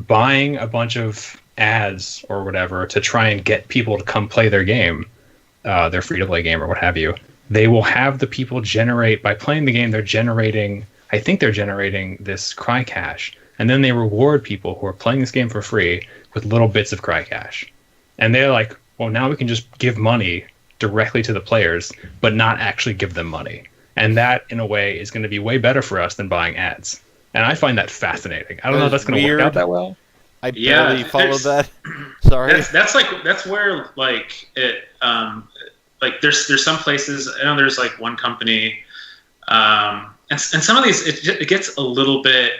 buying a bunch of ads or whatever to try and get people to come play their game, their free-to-play game or what have you, they will have the people generate, by playing the game, I think they're generating this Cry Cash, and then they reward people who are playing this game for free with little bits of Cry Cash. And they're like, well, now we can just give money directly to the players, but not actually give them money. And that, in a way, is going to be way better for us than buying ads. And I find that fascinating. I don't know if that's going to work out that well. I barely followed that. Sorry. That's where it there's some places. I know there's one company. And some of these, it gets a little bit,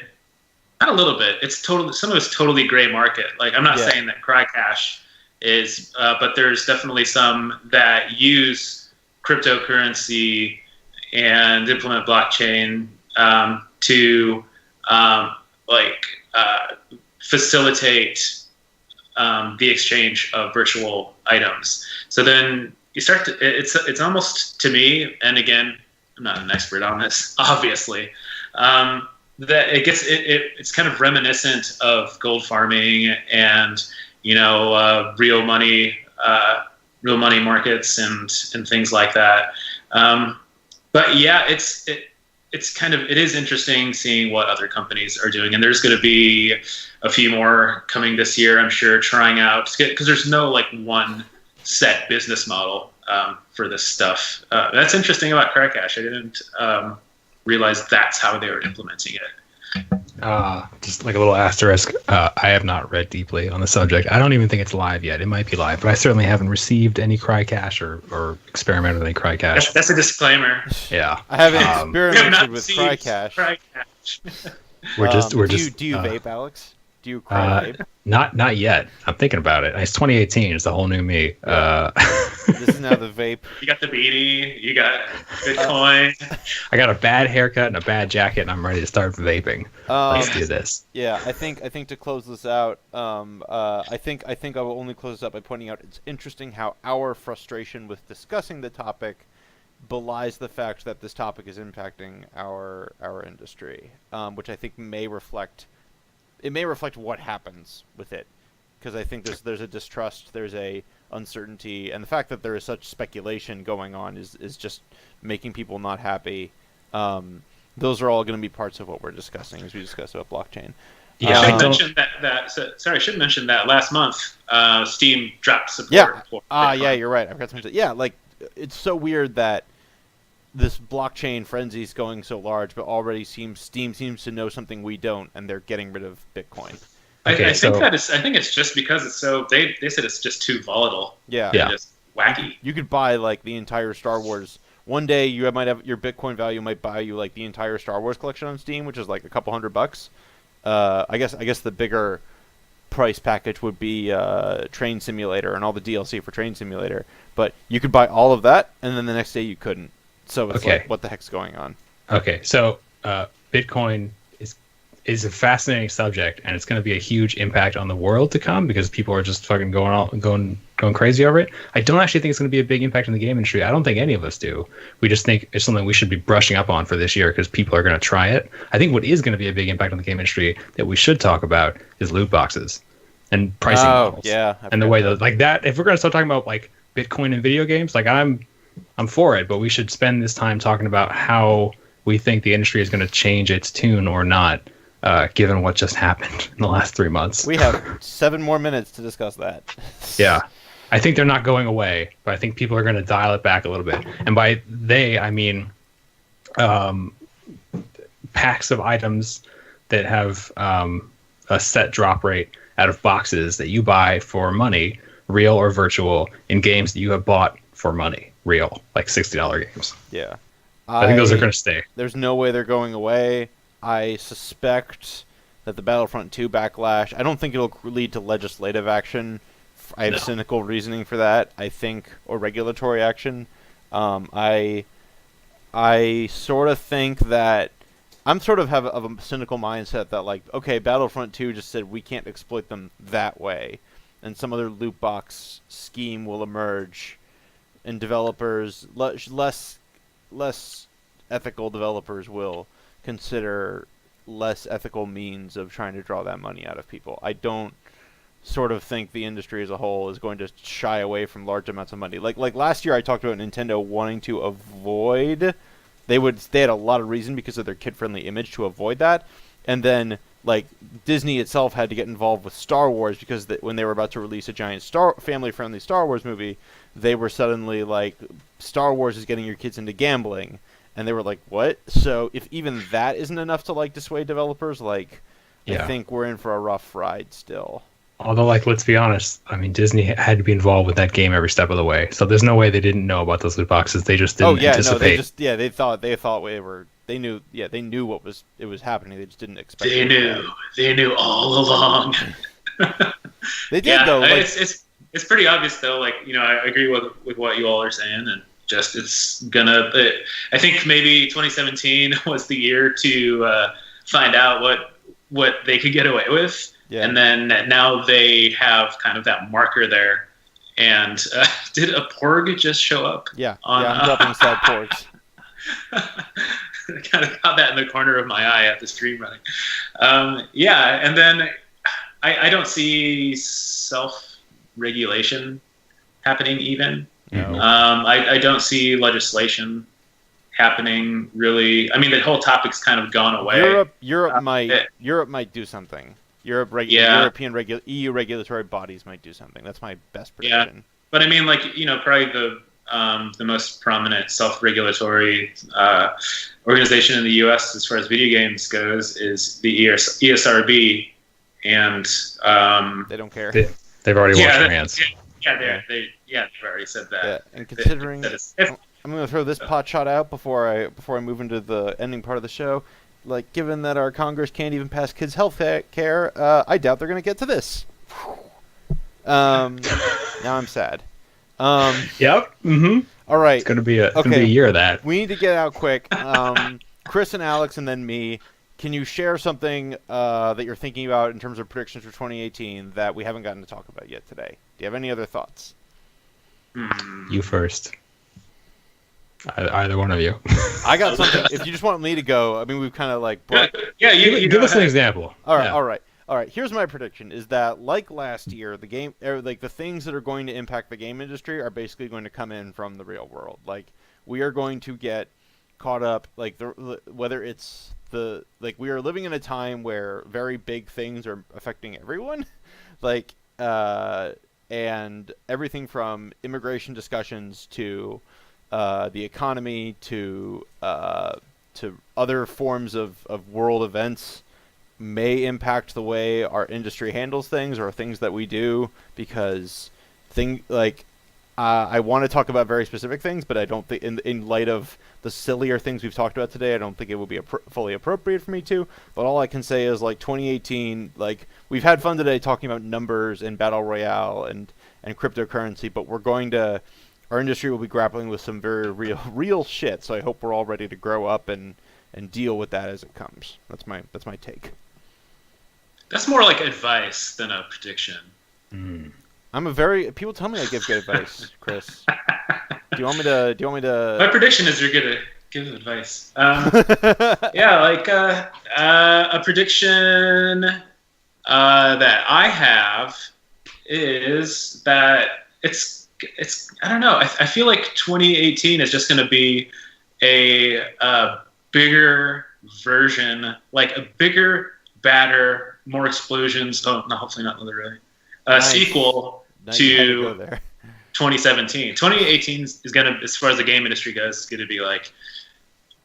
not a little bit. Some of it's totally gray market. I'm not saying that CryCash is, but there's definitely some that use cryptocurrency and implement blockchain to facilitate the exchange of virtual items. So then you start to, it's almost, to me, and again, I'm not an expert on this, obviously, that it's kind of reminiscent of gold farming and real money markets and things like that. But yeah, it is interesting seeing what other companies are doing, and there's going to be a few more coming this year, I'm sure, trying out, because there's no one set business model for this stuff. That's interesting about CryCash. I didn't realize that's how they were implementing it. Just a little asterisk. I have not read deeply on the subject. I don't even think it's live yet. It might be live, but I certainly haven't received any CryCash or experimented with any CryCash. That's a disclaimer. Yeah, I haven't experimented with CryCash. Do you vape, Alex? Do you cry vape? Not yet. I'm thinking about it. It's 2018. It's the whole new me. This is now the vape. You got the beanie. You got Bitcoin. I got a bad haircut and a bad jacket, and I'm ready to start vaping. Let's do this. Yeah, I think to close this out, I think I will only close this out by pointing out it's interesting how our frustration with discussing the topic belies the fact that this topic is impacting our industry, which I think may reflect what happens with it, because I think there's a distrust, there's a uncertainty, and the fact that there is such speculation going on is just making people not happy. Those are all going to be parts of what we're discussing as we discuss about blockchain. Yeah, I should mention that last month, Steam dropped support. Yeah, you're right. I forgot to mention that. Yeah, it's so weird that this blockchain frenzy is going so large, but already Steam seems to know something we don't, and they're getting rid of Bitcoin. I think it's just because it's so. They said it's just too volatile. Yeah. Just wacky. You could buy the entire Star Wars one day you might have your Bitcoin value might buy you like the entire Star Wars collection on Steam, which is like a couple $100. I guess the bigger price package would be Train Simulator and all the DLC for Train Simulator. But you could buy all of that, and then the next day you couldn't. So it's like, what the heck's going on? Okay, so Bitcoin is a fascinating subject, and it's going to be a huge impact on the world to come because people are just fucking going crazy over it. I don't actually think it's going to be a big impact in the game industry. I don't think any of us do. We just think it's something we should be brushing up on for this year because people are going to try it. I think what is going to be a big impact on the game industry that we should talk about is loot boxes and pricing models. Yeah, and the way that like that. If we're going to start talking about like Bitcoin and video games, like I'm for it, but we should spend this time talking about how we think the industry is going to change its tune or not. Given what just happened in the last 3 months. We have 7 more minutes to discuss that. Yeah. I think they're not going away, but I think people are going to dial it back a little bit. And by they, I mean packs of items that have a set drop rate out of boxes that you buy for money, real or virtual, in games that you have bought for money, real, like $60 games. Yeah. I think those are going to stay. There's no way they're going away. I suspect that the Battlefront 2 backlash, I don't think it'll lead to legislative action. I have cynical reasoning for that, I think, or regulatory action. I sort of think that I'm sort of have a cynical mindset that, like, okay, Battlefront 2 just said we can't exploit them that way, and some other loot box scheme will emerge, and developers, less ethical developers will consider less ethical means of trying to draw that money out of people. I don't sort of think the industry as a whole is going to shy away from large amounts of money. Like last year I talked about Nintendo wanting to avoid, they had a lot of reason because of their kid-friendly image to avoid that. And then like Disney itself had to get involved with Star Wars because when they were about to release a giant family-friendly Star Wars movie, they were suddenly like, Star Wars is getting your kids into gambling. And they were like, what? So if even that isn't enough to like dissuade developers, like, I think we're in for a rough ride still. Although, like, let's be honest. I mean, Disney had to be involved with that game every step of the way. So there's no way they didn't know about those loot boxes. They just didn't anticipate. They thought they knew what was happening. They just didn't expect. They knew all along. They did though. Like, it's pretty obvious though. Like, you know, I agree with what you all are saying, and just I think maybe 2017 was the year to find out what they could get away with. Yeah. And then now they have kind of that marker there. And did a porg just show up? Yeah, I'm dropping sad porgs. I kind of got that in the corner of my eye at the stream running. And then I don't see self-regulation happening even. No. I don't see legislation happening really. I mean, the whole topic's kind of gone away. Europe might do something. European EU regulatory bodies might do something. That's my best prediction. Yeah, but I mean, like, you know, probably the most prominent self-regulatory organization in the U.S. as far as video games goes is the ESRB, and they don't care. They've already washed their hands. They've already said that. Yeah, and considering, I'm going to throw this pot shot out before I move into the ending part of the show. Like, given that our Congress can't even pass kids' health care, I doubt they're going to get to this. Now I'm sad. Yep. Mm-hmm. All right. It's going to be a year of that. We need to get out quick. Chris and Alex, and then me. Can you share something that you're thinking about in terms of predictions for 2018 that we haven't gotten to talk about yet today? Do you have any other thoughts? You first. Either one of you. I got something. If you just want me to go, I mean, we've kind of like... you give us an example. All right. Here's my prediction, is that like last year, the game, like the things that are going to impact the game industry are basically going to come in from the real world. Like, we are going to get caught up, like, whether it's we are living in a time where very big things are affecting everyone. Like, and everything from immigration discussions to the economy to other forms of world events may impact the way our industry handles things or things that we do, because I want to talk about very specific things, but I don't think, in light of the sillier things we've talked about today, I don't think it would be fully appropriate for me to. But all I can say is, like, 2018, like, we've had fun today talking about numbers and battle royale and cryptocurrency, but our industry will be grappling with some very real shit. So I hope we're all ready to grow up and deal with that as it comes. That's my take. That's more like advice than a prediction. People tell me I give good advice, Chris. Do you want me to? My prediction is you're gonna give advice. Yeah, like a prediction that I have is that it's I don't know. I feel like 2018 is just gonna be a bigger version, like a bigger, badder, more explosions. Oh, no, hopefully not another really. Nice. Sequel to 2017. 2018 is gonna, as far as the game industry goes, is gonna be like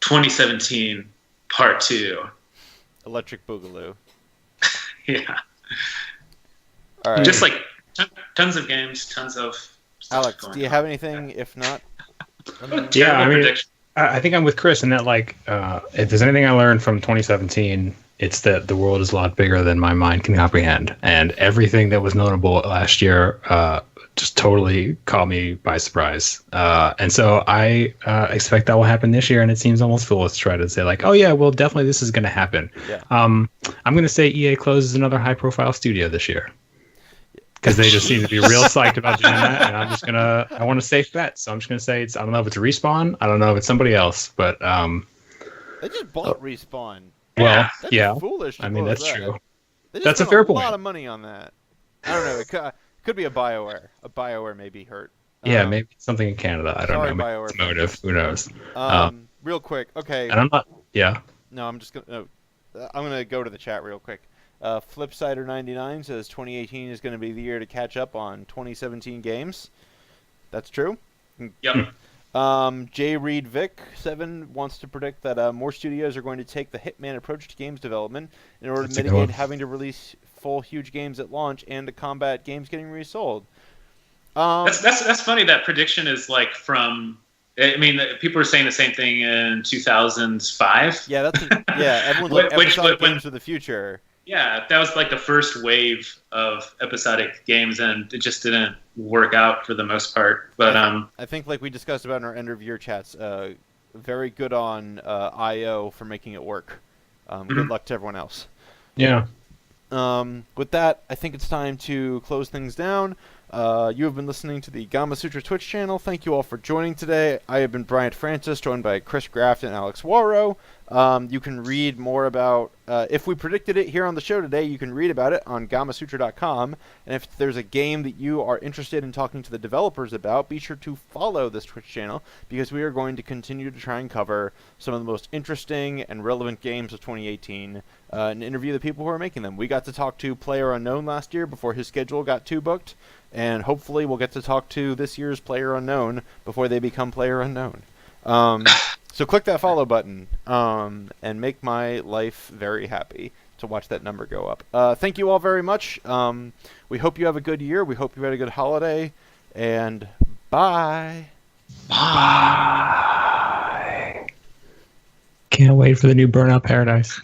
2017 Part 2. Electric Boogaloo. Yeah. All right. Just like tons of games, tons of stuff. Alex, do you have anything? If not, yeah, I mean, I think I'm with Chris in that, like, if there's anything I learned from 2017, it's that the world is a lot bigger than my mind can comprehend, and everything that was notable last year just totally caught me by surprise. And so I expect that will happen this year, and it seems almost foolish to try to say, like, oh yeah, well, definitely this is going to happen. Yeah. I'm going to say EA closes another high-profile studio this year, because they just seem to be real psyched about doing that, and I want a safe bet, so I'm just gonna say I don't know if it's Respawn, I don't know if it's somebody else, but they just bought Respawn. Well, that's yeah, foolish. I mean, that's true. They just that's a spent fair point. A lot of money on that. I don't know. It could be a BioWare. A BioWare may be hurt. Yeah, maybe something in Canada. I don't know. BioWare. Motive. Who knows? Real quick. Okay. And I'm not. Yeah. No, I'm gonna go to the chat real quick. Flipsider99 says 2018 is going to be the year to catch up on 2017 games. That's true. Yep. J. Reed Vic 7 wants to predict that more studios are going to take the Hitman approach to games development in order to mitigate having to release full huge games at launch and to combat games getting resold. That's funny. That prediction is like from. I mean, people were saying the same thing in 2005. Yeah, everyone's like episodic games of the future. Yeah, that was like the first wave of episodic games, and it just didn't work out for the most part. But I think, like we discussed about in our end of year chats, very good on IO for making it work. Good luck to everyone else. Yeah. With that, I think it's time to close things down. You have been listening to the Gamasutra Twitch channel. Thank you all for joining today. I have been Bryant Francis, joined by Chris Graft and Alex Warrow. You can read more about, if we predicted it here on the show today, you can read about it on Gamasutra.com. And if there's a game that you are interested in talking to the developers about, be sure to follow this Twitch channel, because we are going to continue to try and cover some of the most interesting and relevant games of 2018 and interview the people who are making them. We got to talk to PlayerUnknown last year before his schedule got too booked, and hopefully we'll get to talk to this year's PlayerUnknown before they become PlayerUnknown. So click that follow button and make my life very happy to watch that number go up. Thank you all very much. We hope you have a good year. We hope you had a good holiday. And bye. Bye. Can't wait for the new Burnout Paradise.